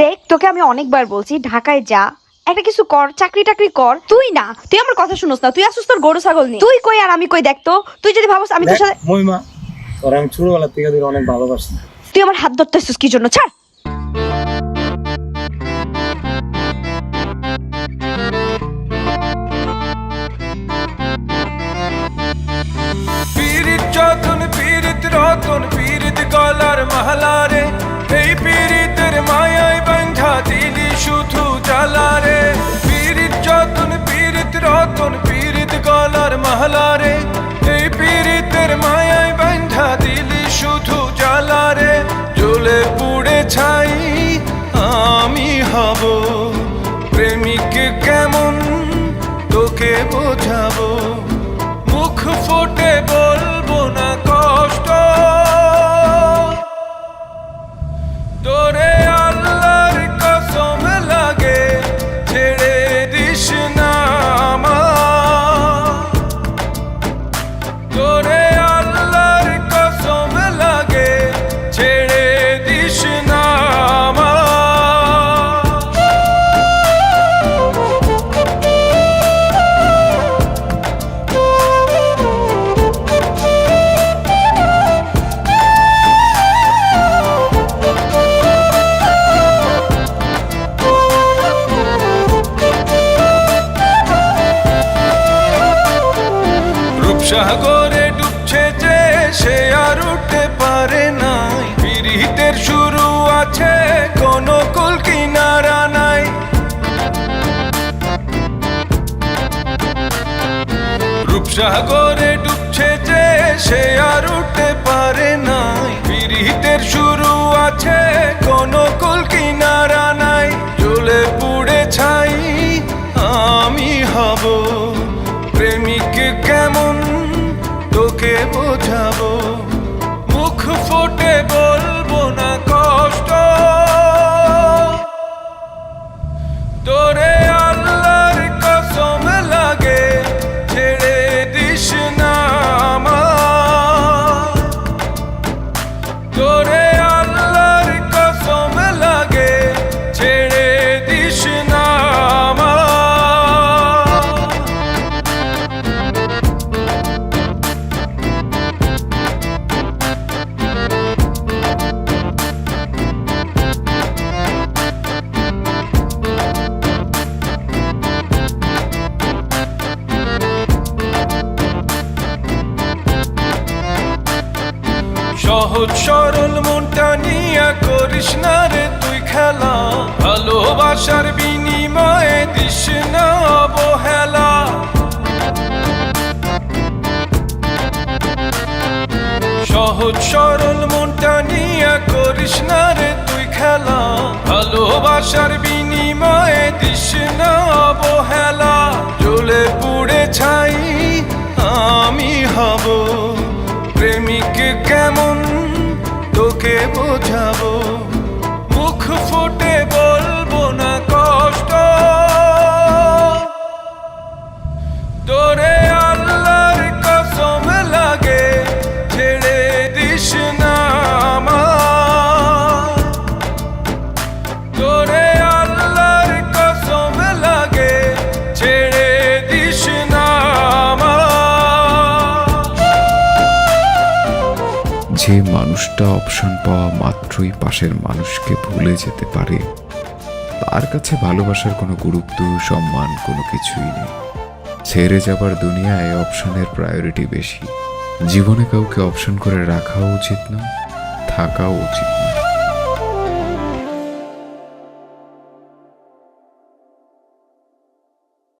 দেখ, তোকে আমি অনেকবার বলছি ঢাকায় যা, একটা কিছু কর, চাকরি টাকরি কর। তুই আমার কথা শুনোস না, তুই আসুস তোর গরু ছাগল নিয়ে। তুই কই আর আমি কই? দেখ তো, তুই যদি ভাবস আমি তোর সাথে। মহিমা, তোর আমি ছোটবেলা থেকে তোর অনেক ভালোবাসি। তুই আমার হাত ধরতে আসছিস কি জন্য? ছাড়। পীড়িত যতন পীড়িত রতন পীড়িত গলার মাহলারে, এই পীড়িতের মায়ায় বাঁধা দিলি শুধু জ্বালারে। পীড়িত যতন পীড়িত রতন পীড়িত গলার মাহলারে, এই পীড়িতের মায়ায় বাঁধা দিলি শুধু জ্বালারে। জ্বলে পুড়ে ছাই আমি হব, প্রেমিক কেমন তোকে বোঝাবো। মুখ ফুটে বলবো না কষ্ট তোরে, আল্লাহর কসম লাগে ছেড়ে দিস না আমার। তোরে আল্লাহর কসম লাগে ছেড়ে দিস না আমার। সাগরে ডুবছে যে সে আর উঠতে পারে নাই, পীড়িতের শুরু আছে কোনো কুল কিনারা নাই। রূপসাগরে ডুবছে যে সে আর উঠতে পারে নাই, পীড়িতের শুরু আছে কোনো কুল কিনারা নাই। জ্বলে পুড়ে ছাই আমি হব, প্রেমিক কেমন তোকে বোঝাবো। মুখ ফুটে বলবো না কষ্ট তোরে, আল্লাহর কসম লাগে ছেড়ে দিস না আমার। তোরে আল্লাহর কসম লাগে ছেড়ে দিস না আমার। সহজ সরল মনটা নিয়া করিস না রে তুই খেলা, ভালোবাসার বিনিময়ে দিস না অবহেলা। সহজ সরল মনটা নিয়া করিস না রে তুই খেলা, ভালোবাসার বিনিময়ে দিস না অবহেলা। জ্বলে পুড়ে ছাই আমি হব, প্রেমিক কেমন তোকে বোঝাবো। মুখ ফুটে বলবো না কষ্ট তোরে, আল্লাহর কসম লাগে ছেড়ে দিস না আমার। তোরে আল্লাহর কসম লাগে ছেড়ে দিস না আমার। যে মানুষটা অপশন পাওয়া মাত্রই পাশের মানুষকে ভুলে যেতে পারে, তার কাছে ভালোবাসার কোনো গুরুত্ব সম্মান কোনো কিছুই নেই। ছেড়ে যাবার দুনিয়ায় অপশনের প্রায়োরিটি বেশি। জীবনে কাউকে অপশন করে রাখাও উচিত না, থাকাও উচিত।